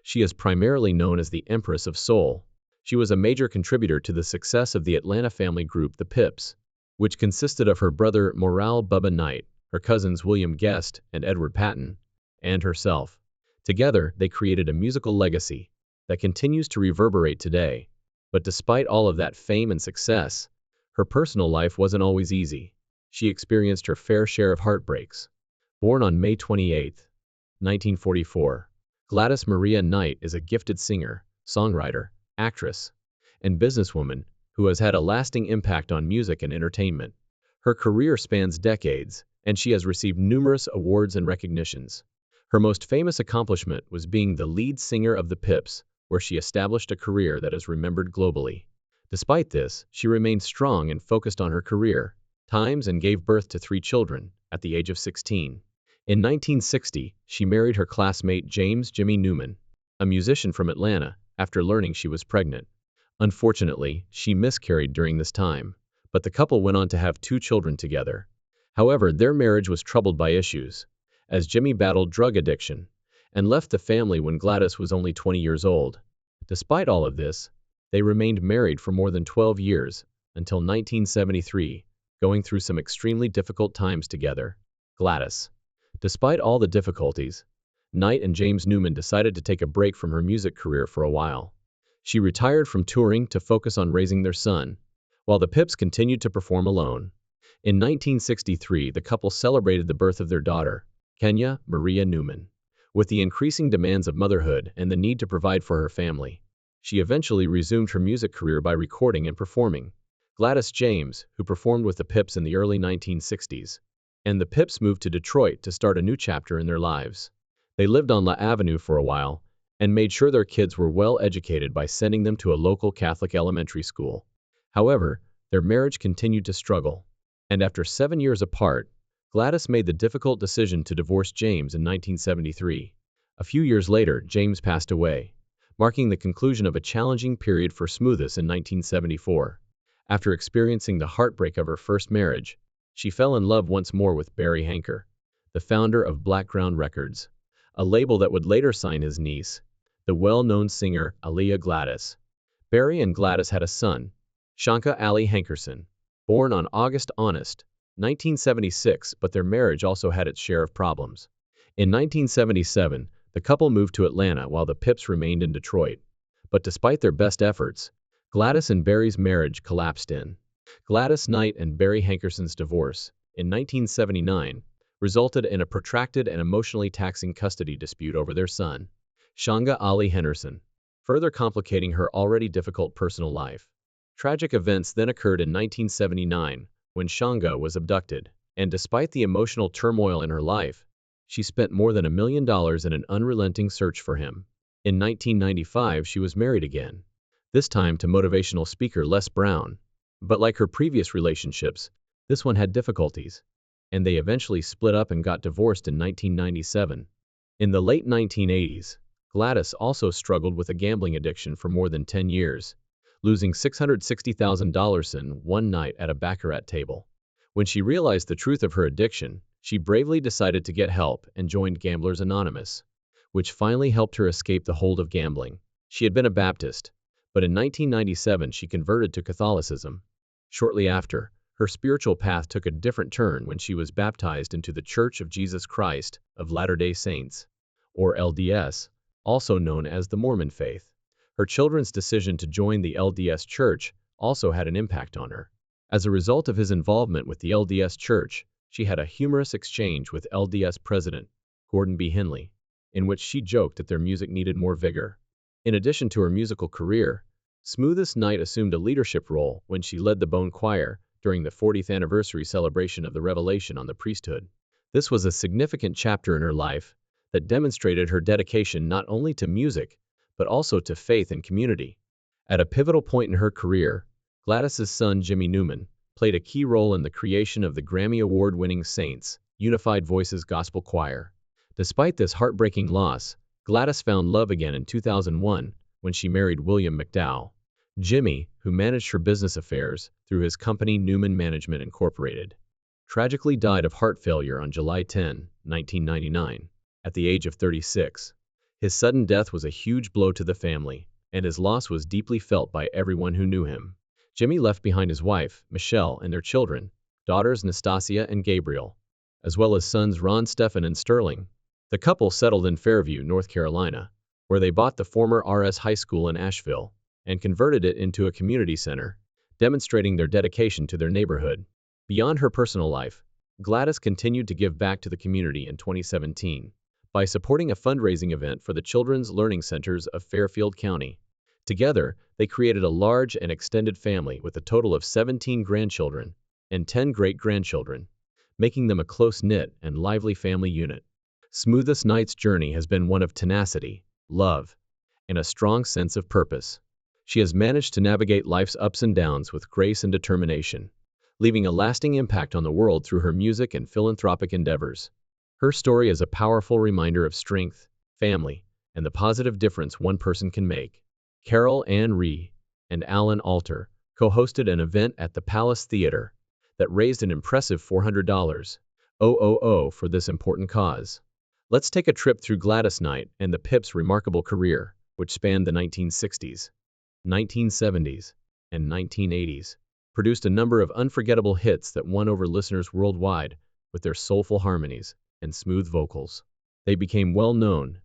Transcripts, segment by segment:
She is primarily known as the Empress of Soul. She was a major contributor to the success of the Atlanta family group The Pips, which consisted of her brother Morale Bubba Knight, her cousins William Guest and Edward Patton, and herself. Together, they created a musical legacy that continues to reverberate today. But despite all of that fame and success, her personal life wasn't always easy. She experienced her fair share of heartbreaks. Born on May 28, 1944, Gladys Maria Knight is a gifted singer, songwriter, actress, and businesswoman who has had a lasting impact on music and entertainment. Her career spans decades, and she has received numerous awards and recognitions. Her most famous accomplishment was being the lead singer of The Pips, where she established a career that is remembered globally. Despite this, she remained strong and focused on her career, times and gave birth to 3 children at the age of 16. In 1960, she married her classmate James "Jimmy" Newman, a musician from Atlanta, after learning she was pregnant. Unfortunately, she miscarried during this time, but the couple went on to have 2 children together. However, their marriage was troubled by issues, as Jimmy battled drug addiction and left the family when Gladys was only 20 years old. Despite all of this, they remained married for more than 12 years, until 1973, going through some extremely difficult times together. Gladys. Despite all the difficulties, Knight and James Newman decided to take a break from her music career for a while. She retired from touring to focus on raising their son, while the Pips continued to perform alone. In 1963, the couple celebrated the birth of their daughter, Kenya Maria Newman. With the increasing demands of motherhood and the need to provide for her family, she eventually resumed her music career by recording and performing. Gladys James, who performed with the Pips in the early 1960s, and the Pips moved to Detroit to start a new chapter in their lives. They lived on La Avenue for a while and made sure their kids were well educated by sending them to a local Catholic elementary school. However, their marriage continued to struggle, and after 7 years apart, Gladys made the difficult decision to divorce James in 1973. A few years later, James passed away, marking the conclusion of a challenging period for Smoothus in 1974. After experiencing the heartbreak of her first marriage, she fell in love once more with Barry Hanker, the founder of Blackground Records, a label that would later sign his niece, the well-known singer Aaliyah Gladys. Barry and Gladys had a son, Shanka Ali Hankerson, born on August 1976, but their marriage also had its share of problems. In 1977, the couple moved to Atlanta while the Pips remained in Detroit. But despite their best efforts, Gladys and Barry's marriage collapsed in. Gladys Knight and Barry Hankerson's divorce, in 1979, resulted in a protracted and emotionally taxing custody dispute over their son, Shanga Ali Henderson, further complicating her already difficult personal life. Tragic events then occurred in 1979, when Shanga was abducted, and despite the emotional turmoil in her life, she spent more than $1 million in an unrelenting search for him. In 1995, she was married again, this time to motivational speaker Les Brown. But like her previous relationships, this one had difficulties, and they eventually split up and got divorced in 1997. In the late 1980s, Gladys also struggled with a gambling addiction for more than 10 years, losing $660,000 in one night at a baccarat table. When she realized the truth of her addiction, she bravely decided to get help and joined Gamblers Anonymous, which finally helped her escape the hold of gambling. She had been a Baptist, but in 1997 she converted to Catholicism. Shortly after, her spiritual path took a different turn when she was baptized into the Church of Jesus Christ of Latter-day Saints, or LDS, also known as the Mormon faith. Her children's decision to join the LDS Church also had an impact on her. As a result of his involvement with the LDS Church, she had a humorous exchange with LDS President Gordon B. Henley, in which she joked that their music needed more vigor. In addition to her musical career, Smoothus Knight assumed a leadership role when she led the Bone Choir during the 40th anniversary celebration of the Revelation on the priesthood. This was a significant chapter in her life that demonstrated her dedication not only to music, but also to faith and community. At a pivotal point in her career, Gladys's son Jimmy Newman played a key role in the creation of the Grammy Award-winning Saints Unified Voices Gospel Choir. Despite this heartbreaking loss, Gladys found love again in 2001 when she married William McDowell. Jimmy, who managed her business affairs through his company Newman Management Incorporated, tragically died of heart failure on July 10, 1999, at the age of 36. His sudden death was a huge blow to the family, and his loss was deeply felt by everyone who knew him. Jimmy left behind his wife, Michelle, and their children, daughters Nastasia and Gabriel, as well as sons Ron, Stefan, and Sterling. The couple settled in Fairview, North Carolina, where they bought the former RS High School in Asheville and converted it into a community center, demonstrating their dedication to their neighborhood. Beyond her personal life, Gladys continued to give back to the community in 2017 by supporting a fundraising event for the Children's Learning Centers of Fairfield County. Together, they created a large and extended family with a total of 17 grandchildren and 10 great-grandchildren, making them a close-knit and lively family unit. Smoothest Night's journey has been one of tenacity, love, and a strong sense of purpose. She has managed to navigate life's ups and downs with grace and determination, leaving a lasting impact on the world through her music and philanthropic endeavors. Her story is a powerful reminder of strength, family, and the positive difference one person can make. Carol Ann Ree and Alan Alter co-hosted an event at the Palace Theater that raised an impressive $400,000 for this important cause. Let's take a trip through Gladys Knight and the Pips' remarkable career, which spanned the 1960s, 1970s, and 1980s, produced a number of unforgettable hits that won over listeners worldwide with their soulful harmonies and smooth vocals. They became well known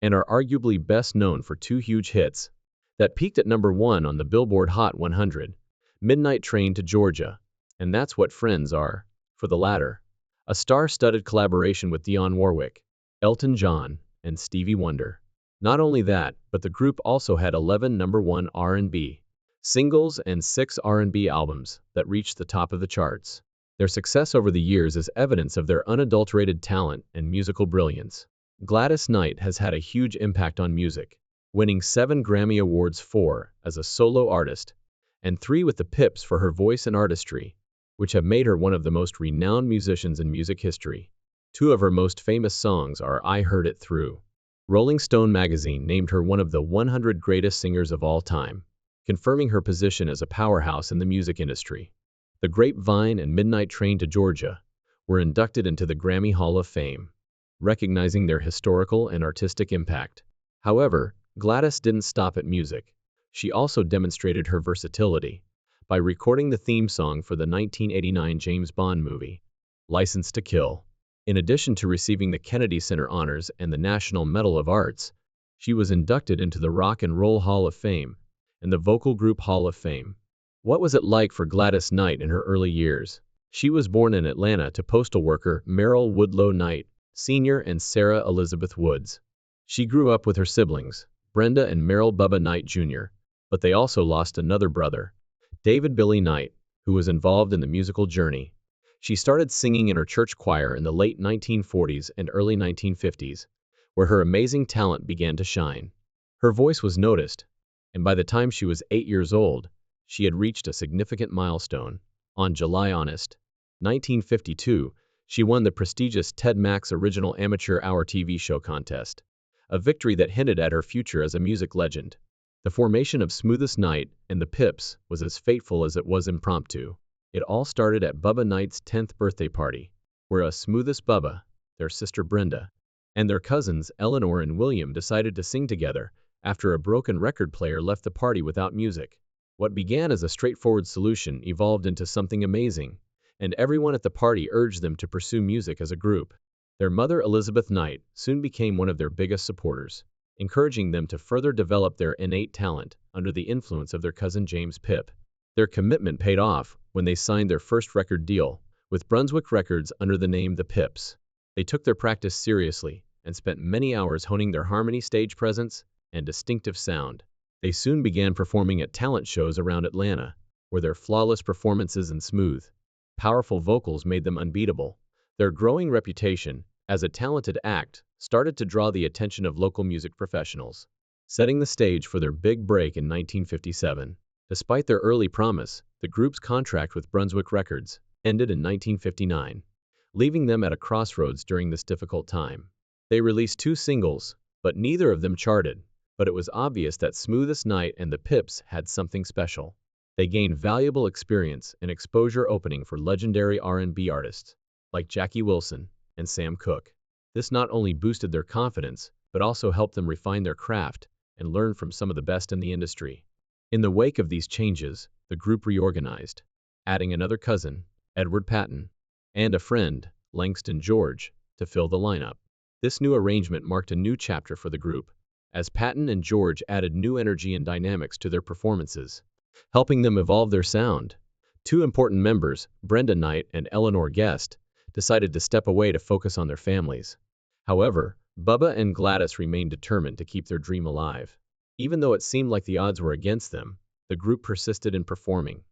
and are arguably best known for two huge hits that peaked at #1 on the Billboard Hot 100, Midnight Train to Georgia, and That's What Friends Are. For the latter, a star-studded collaboration with Dionne Warwick, Elton John, and Stevie Wonder. Not only that, but the group also had 11 #1 R&B singles and 6 R&B albums that reached the top of the charts. Their success over the years is evidence of their unadulterated talent and musical brilliance. Gladys Knight has had a huge impact on music, winning 7 Grammy Awards, 4 as a solo artist, and 3 with the Pips for her voice and artistry, which have made her one of the most renowned musicians in music history. 2 of her most famous songs are I Heard It Through. Rolling Stone magazine named her one of the 100 greatest singers of all time, confirming her position as a powerhouse in the music industry. The Grapevine and Midnight Train to Georgia were inducted into the Grammy Hall of Fame, recognizing their historical and artistic impact. However, Gladys didn't stop at music. She also demonstrated her versatility by recording the theme song for the 1989 James Bond movie, License to Kill. In addition to receiving the Kennedy Center Honors and the National Medal of Arts, she was inducted into the Rock and Roll Hall of Fame and the Vocal Group Hall of Fame. What was it like for Gladys Knight in her early years? She was born in Atlanta to postal worker Merrill Woodlow Knight, Sr. and Sarah Elizabeth Woods. She grew up with her siblings, Brenda and Merrill Bubba Knight Jr., but they also lost another brother, David Billy Knight, who was involved in the musical journey. She started singing in her church choir in the late 1940s and early 1950s, where her amazing talent began to shine. Her voice was noticed, and by the time she was 8 years old, she had reached a significant milestone. On July 1952, she won the prestigious Ted Mack's Original Amateur Hour TV show contest, a victory that hinted at her future as a music legend. The formation of Smoothest Night and the Pips was as fateful as it was impromptu. It all started at Bubba Knight's 10th birthday party, where Smoothest Bubba, their sister Brenda, and their cousins Eleanor and William decided to sing together after a broken record player left the party without music. What began as a straightforward solution evolved into something amazing, and everyone at the party urged them to pursue music as a group. Their mother, Elizabeth Knight, soon became one of their biggest supporters, encouraging them to further develop their innate talent under the influence of their cousin James Pip. Their commitment paid off when they signed their first record deal with Brunswick Records under the name The Pips. They took their practice seriously and spent many hours honing their harmony, stage presence, and distinctive sound. They soon began performing at talent shows around Atlanta, where their flawless performances and smooth, powerful vocals made them unbeatable. Their growing reputation as a talented act started to draw the attention of local music professionals, setting the stage for their big break in 1957. Despite their early promise, the group's contract with Brunswick Records ended in 1959, leaving them at a crossroads during this difficult time. They released 2 singles, but neither of them charted. But it was obvious that Smoothest Night and the Pips had something special. They gained valuable experience and exposure opening for legendary R&B artists like Jackie Wilson and Sam Cooke. This not only boosted their confidence, but also helped them refine their craft and learn from some of the best in the industry. In the wake of these changes, the group reorganized, adding another cousin, Edward Patton, and a friend, Langston George, to fill the lineup. This new arrangement marked a new chapter for the group, as Patton and George added new energy and dynamics to their performances, helping them evolve their sound. Two important members, Brenda Knight and Eleanor Guest, decided to step away to focus on their families. However, Bubba and Gladys remained determined to keep their dream alive. Even though it seemed like the odds were against them, the group persisted in performing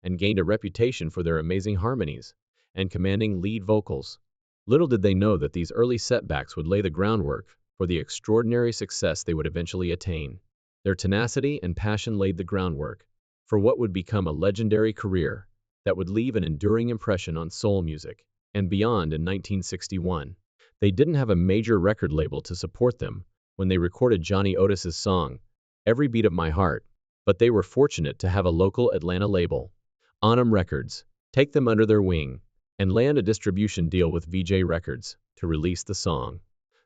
and gained a reputation for their amazing harmonies and commanding lead vocals. Little did they know that these early setbacks would lay the groundwork for the extraordinary success they would eventually attain. Their tenacity and passion laid the groundwork for what would become a legendary career that would leave an enduring impression on soul music and beyond. In 1961, they didn't have a major record label to support them when they recorded Johnny Otis's song, Every Beat of My Heart, but they were fortunate to have a local Atlanta label, Onum Records, take them under their wing and land a distribution deal with VJ Records to release the song.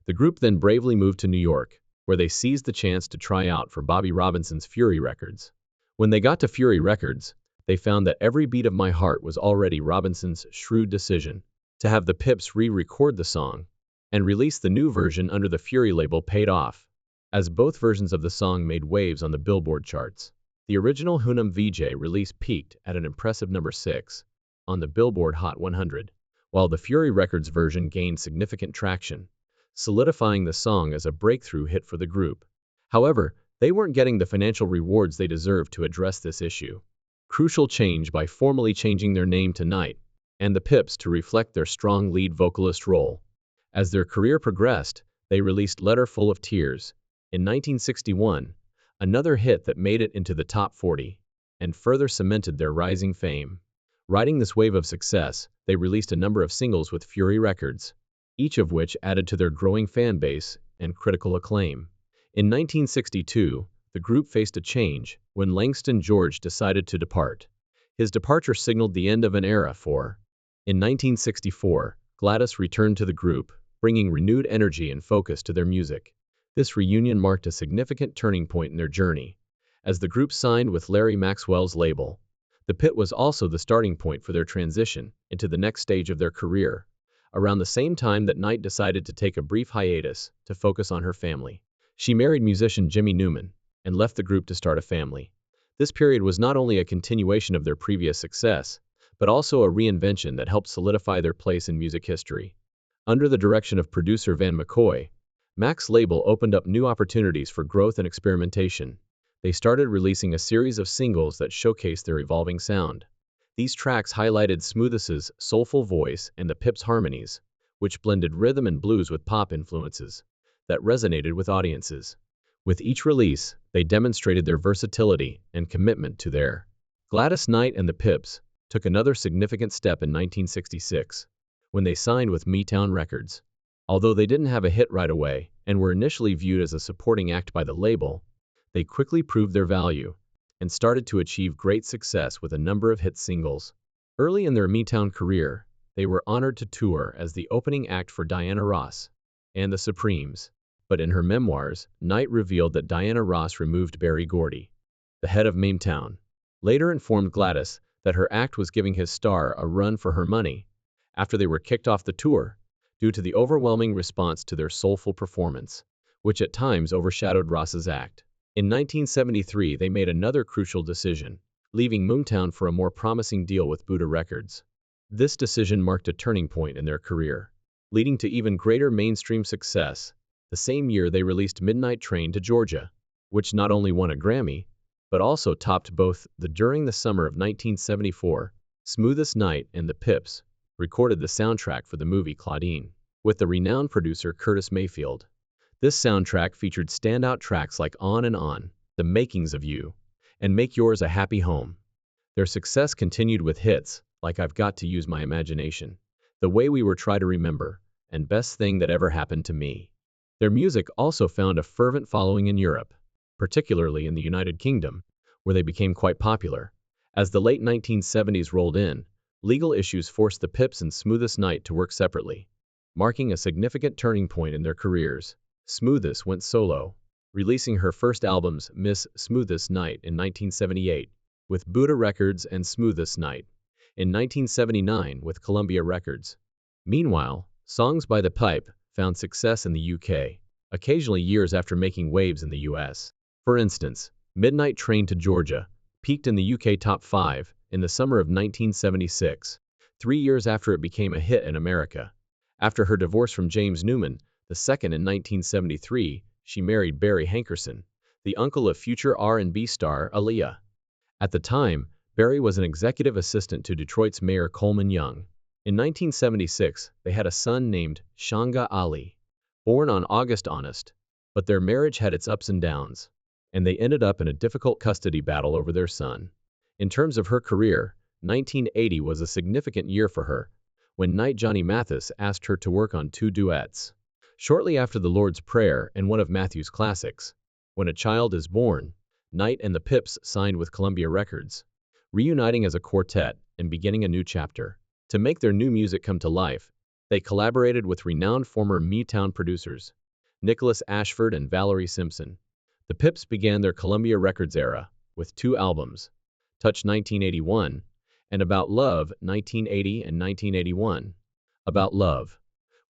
The group then bravely moved to New York, where they seized the chance to try out for Bobby Robinson's Fury Records. When they got to Fury Records, they found that Every Beat of My Heart was already Robinson's shrewd decision. To have the Pips re-record the song and release the new version under the Fury label paid off, as both versions of the song made waves on the Billboard charts. The original Hunam VJ release peaked at an impressive number 6 on the Billboard Hot 100, while the Fury Records version gained significant traction, solidifying the song as a breakthrough hit for the group. However, they weren't getting the financial rewards they deserved to address this issue. Crucial change by formally changing their name to Knight and the Pips to reflect their strong lead vocalist role. As their career progressed, they released Letter Full of Tears in 1961, another hit that made it into the top 40 and further cemented their rising fame. Riding this wave of success, they released a number of singles with Fury Records, each of which added to their growing fan base and critical acclaim. In 1962, the group faced a change when Langston George decided to depart. His departure signaled the end of an era for. In 1964, Gladys returned to the group, bringing renewed energy and focus to their music. This reunion marked a significant turning point in their journey, as the group signed with Larry Maxwell's label. The Pit was also the starting point for their transition into the next stage of their career, around the same time that Knight decided to take a brief hiatus to focus on her family. She married musician Jimmy Newman and left the group to start a family. This period was not only a continuation of their previous success, but also a reinvention that helped solidify their place in music history. Under the direction of producer Van McCoy, Mac's label opened up new opportunities for growth and experimentation. They started releasing a series of singles that showcased their evolving sound. These tracks highlighted Smoothes's soulful voice and the Pips' harmonies, which blended rhythm and blues with pop influences that resonated with audiences. With each release, they demonstrated their versatility and commitment to their. Gladys Knight and the Pips took another significant step in 1966, when they signed with Motown Records. Although they didn't have a hit right away and were initially viewed as a supporting act by the label, they quickly proved their value and started to achieve great success with a number of hit singles. Early in their Motown career, they were honored to tour as the opening act for Diana Ross and the Supremes. But in her memoirs, Knight revealed that Diana Ross removed Berry Gordy, the head of Motown, later informed Gladys that her act was giving his star a run for her money after they were kicked off the tour due to the overwhelming response to their soulful performance, which at times overshadowed Ross's act. In 1973, they made another crucial decision, leaving Motown for a more promising deal with Buddah Records. This decision marked a turning point in their career, leading to even greater mainstream success. The same year, they released Midnight Train to Georgia, which not only won a Grammy, but also topped both the. During the summer of 1974, Smoothest Knight and the Pips recorded the soundtrack for the movie Claudine with the renowned producer Curtis Mayfield. This soundtrack featured standout tracks like On and On, The Makings of You, and Make Yours a Happy Home. Their success continued with hits like I've Got to Use My Imagination, The Way We Were Try to Remember, and Best Thing That Ever Happened to Me. Their music also found a fervent following in Europe, particularly in the United Kingdom, where they became quite popular. As the late 1970s rolled in, legal issues forced the Pips and Smoothest Knight to work separately, marking a significant turning point in their careers. Smoothest went solo, releasing her first albums Miss Smoothest Night in 1978 with Buddha Records and Smoothest Night in 1979 with Columbia Records. Meanwhile, songs by The Pipe found success in the UK, occasionally years after making waves in the US. For instance, Midnight Train to Georgia peaked in the UK top 5 in the summer of 1976, 3 years after it became a hit in America. After her divorce from James Newman II in 1973, she married Barry Hankerson, the uncle of future R&B star Aaliyah. At the time, Barry was an executive assistant to Detroit's Mayor Coleman Young. In 1976, they had a son named Shanga Ali, born on August Honest, but their marriage had its ups and downs, and they ended up in a difficult custody battle over their son. In terms of her career, 1980 was a significant year for her, when Knight Johnny Mathis asked her to work on 2 duets. Shortly after the Lord's Prayer and one of Matthew's classics, When a Child is Born, Knight and the Pips signed with Columbia Records, reuniting as a quartet and beginning a new chapter. To make their new music come to life, they collaborated with renowned former Motown producers, Nicholas Ashford and Valerie Simpson. The Pips began their Columbia Records era with 2 albums, Touch 1981 and About Love 1980 and 1981. About Love,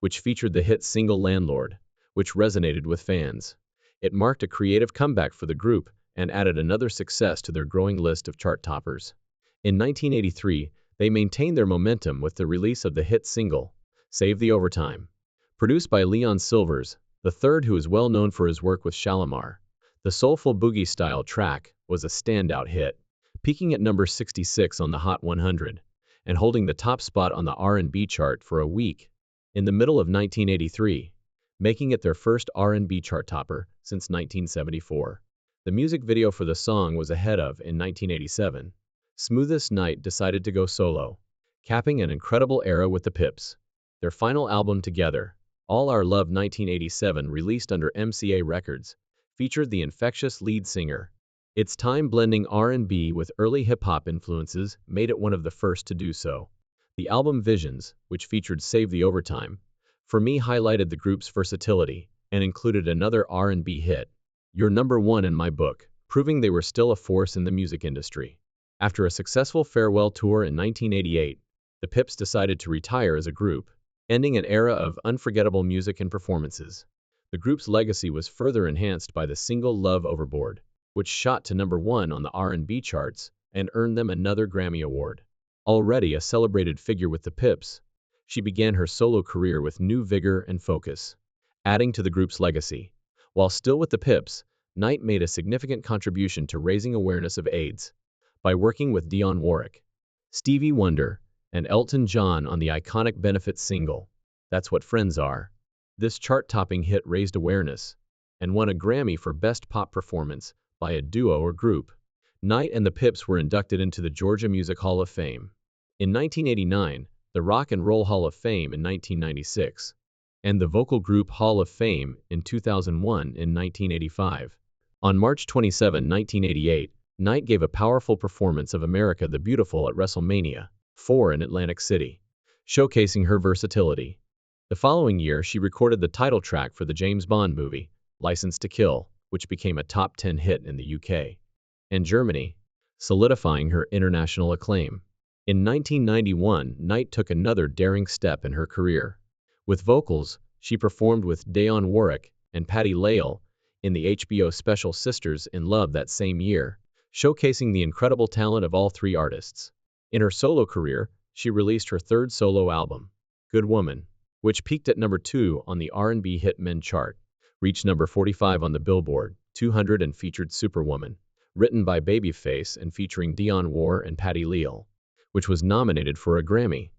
which featured the hit single Landlord, which resonated with fans. It marked a creative comeback for the group and added another success to their growing list of chart toppers. In 1983, they maintained their momentum with the release of the hit single, Save the Overtime. Produced by Leon Silvers, the third who is well known for his work with Shalimar, the soulful boogie-style track was a standout hit, peaking at number 66 on the Hot 100 and holding the top spot on the R&B chart for a week in the middle of 1983, making it their first R&B chart topper since 1974. The music video for the song was ahead of in 1987. Smoothest Night decided to go solo, capping an incredible era with the Pips. Their final album together, All Our Love 1987, released under MCA Records, featured the infectious lead singer. Its time-blending R&B with early hip-hop influences made it one of the first to do so. The album Visions, which featured Save the Overtime, for me highlighted the group's versatility and included another R&B hit, You're Number One in My Book, proving they were still a force in the music industry. After a successful farewell tour in 1988, the Pips decided to retire as a group, ending an era of unforgettable music and performances. The group's legacy was further enhanced by the single Love Overboard, which shot to number 1 on the R&B charts and earned them another Grammy Award. Already a celebrated figure with the Pips, she began her solo career with new vigor and focus, adding to the group's legacy. While still with the Pips, Knight made a significant contribution to raising awareness of AIDS by working with Dionne Warwick, Stevie Wonder, and Elton John on the iconic benefit single, That's What Friends Are. This chart-topping hit raised awareness and won a Grammy for Best Pop Performance by a duo or group. Knight and the Pips were inducted into the Georgia Music Hall of Fame in 1989, the Rock and Roll Hall of Fame in 1996, and the Vocal Group Hall of Fame in 2001 in 1985. On March 27, 1988, Knight gave a powerful performance of America the Beautiful at WrestleMania 4 in Atlantic City, showcasing her versatility. The following year, she recorded the title track for the James Bond movie, License to Kill, which became a top 10 hit in the UK and Germany, solidifying her international acclaim. In 1991, Knight took another daring step in her career. With vocals, she performed with Dionne Warwick and Patti LaBelle in the HBO special Sisters in Love that same year, showcasing the incredible talent of all 3 artists. In her solo career, she released her 3rd solo album, Good Woman, which peaked at number 2 on the R&B Hit Men chart, reached number 45 on the Billboard 200 and featured Superwoman, written by Babyface and featuring Dionne Warwick and Patti LaBelle, which was nominated for a Grammy.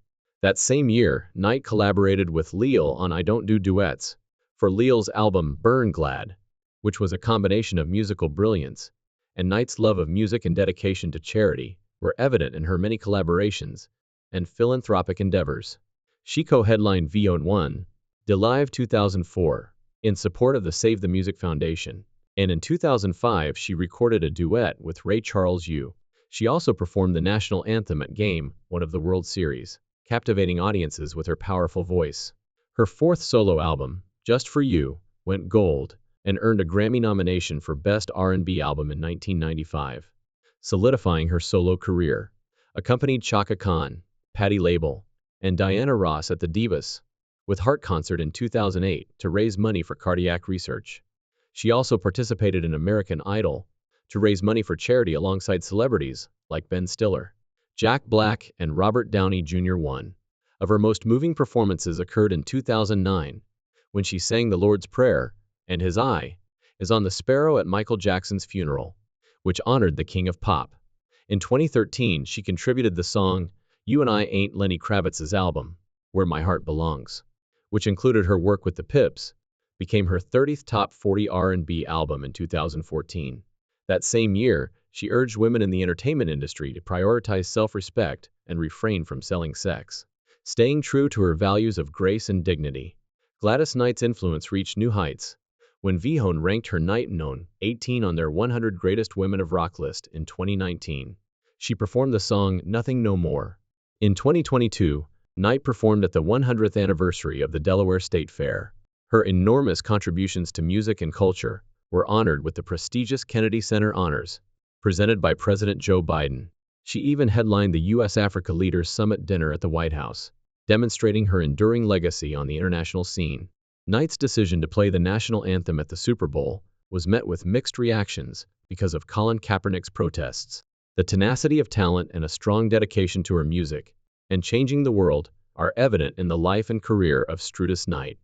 That same year, Knight collaborated with LaBelle on I Don't Do Duets for LaBelle's album Burn Glad, which was a combination of musical brilliance, and Knight's love of music and dedication to charity were evident in her many collaborations and philanthropic endeavors. She co-headlined VO1 De Live 2004 in support of the Save the Music Foundation, and in 2005 she recorded a duet with Ray Charles U. She also performed the national anthem at Game 1 of the World Series, captivating audiences with her powerful voice. Her 4th solo album, Just For You, went gold, and earned a Grammy nomination for Best R&B Album in 1995, solidifying her solo career. Accompanied Chaka Khan, Patti LaBelle, and Diana Ross at the Divas with Heart concert in 2008 to raise money for cardiac research. She also participated in American Idol to raise money for charity alongside celebrities like Ben Stiller, Jack Black, and Robert Downey Jr. One of her most moving performances occurred in 2009 when she sang the Lord's Prayer, and His Eye is on the Sparrow at Michael Jackson's funeral, which honored the King of Pop. In 2013, she contributed the song You and I Ain't Lenny Kravitz's album, Where My Heart Belongs, which included her work with the Pips, became her 30th top 40 R&B album in 2014. That same year, she urged women in the entertainment industry to prioritize self-respect and refrain from selling sex. Staying true to her values of grace and dignity, Gladys Knight's influence reached new heights when VH1 ranked her Knight known 18 on their 100 Greatest Women of Rock list in 2019. She performed the song Nothing No More. In 2022, Knight performed at the 100th anniversary of the Delaware State Fair. Her enormous contributions to music and culture were honored with the prestigious Kennedy Center Honors, presented by President Joe Biden. She even headlined the U.S.-Africa Leaders Summit dinner at the White House, demonstrating her enduring legacy on the international scene. Knight's decision to play the national anthem at the Super Bowl was met with mixed reactions because of Colin Kaepernick's protests. The tenacity of talent and a strong dedication to her music and changing the world are evident in the life and career of Gladys Knight.